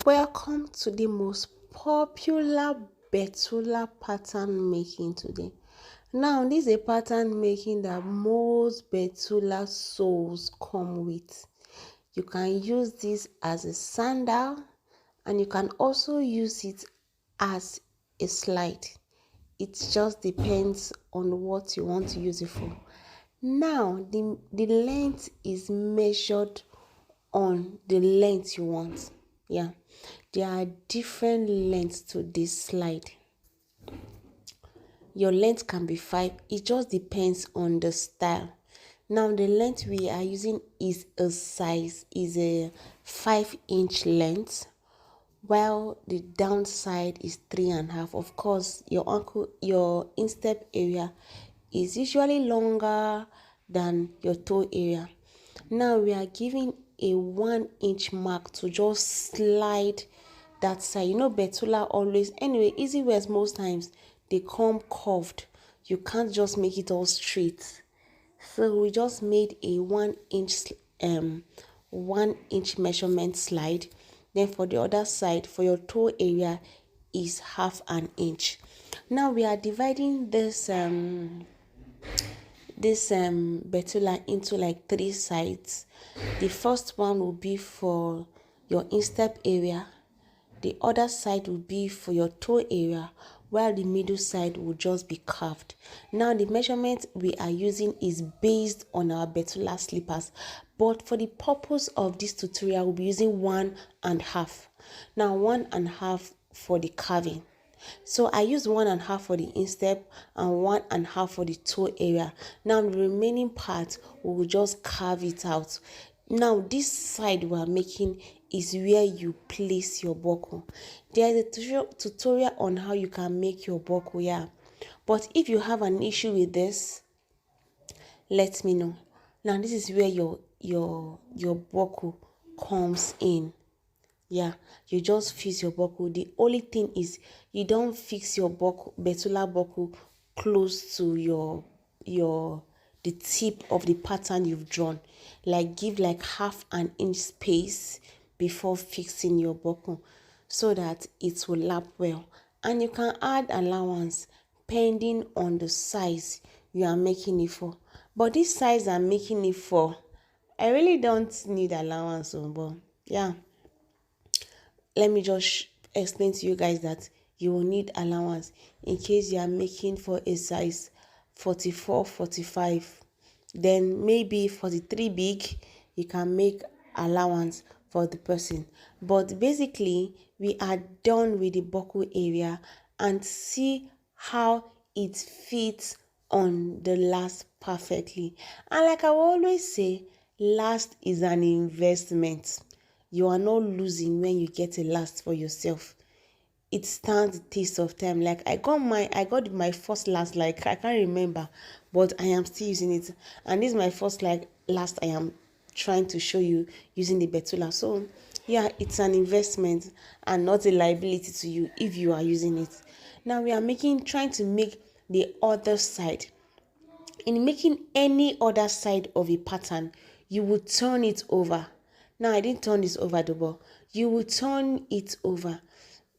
Welcome to the most popular Betula pattern making today. Now, this is a pattern making that most Betula souls come with. You can use this as a sandal and you can also use it as a slide. It just depends on what you want to use it for. Now, the length is measured on the length you want. Yeah, there are different lengths to this slide. Your length can be 5. It just depends on the style. Now the length we are using is a 5-inch length, while the downside is 3.5. Of course, your instep area is usually longer than your toe area. Now we are giving a 1-inch mark to just slide that side. Betula always, anyway, easy wears most times they come curved. You can't just make it all straight. So we just made a 1-inch measurement slide. Then for the other side, for your toe area, is 1/2 inch. Now we are dividing this betula into like 3 sides. The first one will be for your instep area, the other side will be for your toe area, while the middle side will just be carved. Now the measurement we are using is based on our betula slippers, but for the purpose of this tutorial we'll be using 1.5. Now 1.5 for the carving. So I use 1.5 for the instep and 1.5 for the toe area. Now the remaining part we will just carve it out. Now this side we are making is where you place your buckle. There is a tutorial on how you can make your buckle, yeah. But if you have an issue with this, let me know. Now this is where your buckle comes in. Yeah, you just fix your buckle. The only thing is you don't fix your betula buckle close to the tip of the pattern you've drawn. Like give like 1/2 inch space before fixing your buckle so that it will lap well. And you can add allowance pending on the size you are making it for. But this size I'm making it for, I really don't need allowance, but yeah, let me just explain to you guys that you will need allowance in case you are making for a size 44, 45. Then maybe 43 big, you can make allowance for the person. But basically, we are done with the buckle area, and see how it fits on the last perfectly. And like I will always say, last is an investment. You are not losing when you get a last for yourself. It stands the test of time. Like I got my first last, like I can't remember, but I am still using it. And this is my first like last I am trying to show you using the betula. So yeah, it's an investment and not a liability to you if you are using it. Now we are trying to make the other side. In making any other side of a pattern, you will turn it over. Now I didn't turn this over the ball. You will turn it over.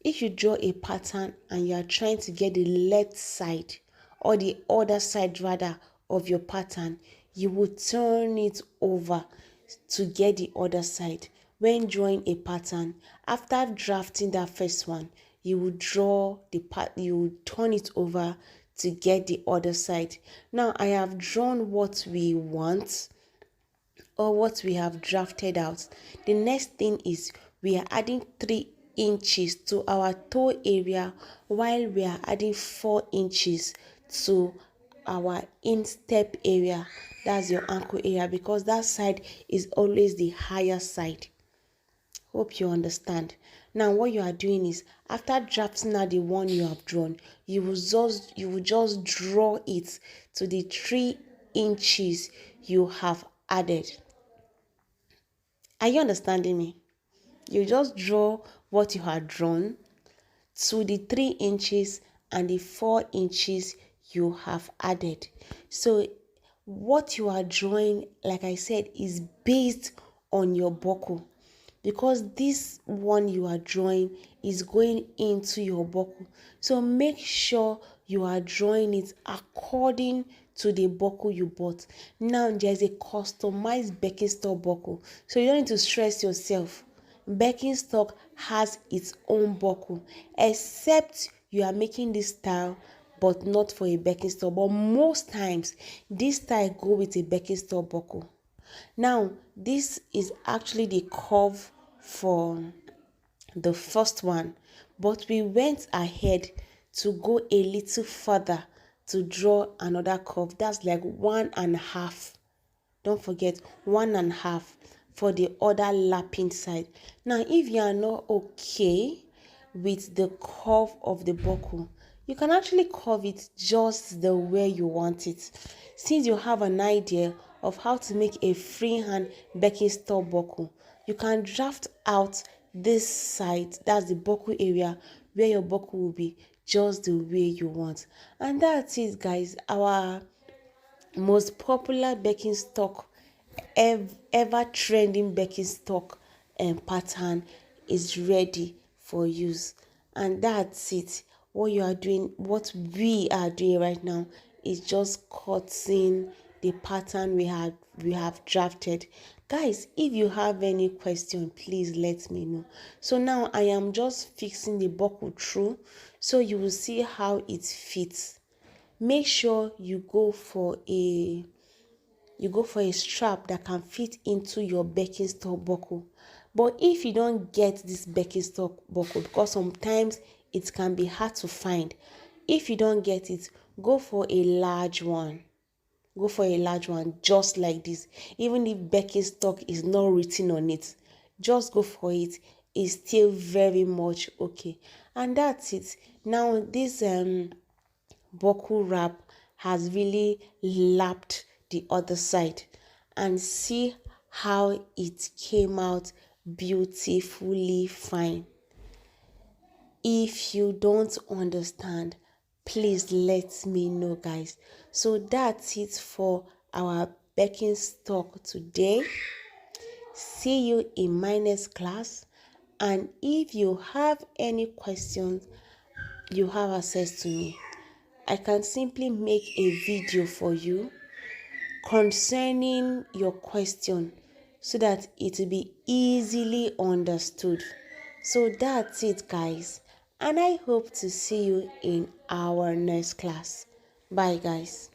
If you draw a pattern and you are trying to get the left side or the other side rather of your pattern, you will turn it over to get the other side. When drawing a pattern, after drafting that first one, you will you will turn it over to get the other side. Now I have drawn what we want or what we have drafted out. The next thing is we are adding 3 inches to our toe area, while we are adding 4 inches to our instep area. That's your ankle area, because that side is always the higher side. Hope you understand. Now what you are doing is, after drafting out the one you have drawn, you will just draw it to the 3 inches you have added. Are you understanding me? You just draw what you had drawn to the 3 inches and the 4 inches you have added. So what you are drawing, like I said, is based on your buckle. because this one you are drawing is going into your buckle. So make sure you are drawing it according to the buckle you bought. Now there's a customized Birkenstock buckle, so you don't need to stress yourself. Birkenstock has its own buckle, except you are making this style but not for a Birkenstock. But most times this style go with a Birkenstock buckle. Now this is actually the curve for the first one, but we went ahead to go a little further to draw another curve. That's like 1.5. Don't forget 1.5 for the other lapping side. Now if you are not okay with the curve of the buckle, you can actually curve it just the way you want it. Since you have an idea of how to make a freehand Birkenstock buckle, you can draft out this side, that's the buckle area where your buckle will be, just the way you want. And that's it, guys. Our most popular Birkenstock, ever trending Birkenstock pattern is ready for use. And that's it. What we are doing right now is just cutting the pattern we have drafted. Guys, if you have any question, please let me know. So now I am just fixing the buckle through, so you will see how it fits. Make sure you go for a strap that can fit into your Birkenstock buckle. But if you don't get this Birkenstock buckle, because sometimes it can be hard to find, if you don't get it, go for a large one. Go for a large one, just like this. Even if Birkenstock is not written on it, just go for it. It's still very much okay. And that's it. Now this buckle wrap has really lapped the other side, and see how it came out beautifully fine. If you don't understand, please let me know, guys. So that's it for our Birkenstock today. See you in my next class. And if you have any questions, you have access to me. I can simply make a video for you concerning your question so that it will be easily understood. So that's it, guys, and I hope to see you in our next class. Bye, guys.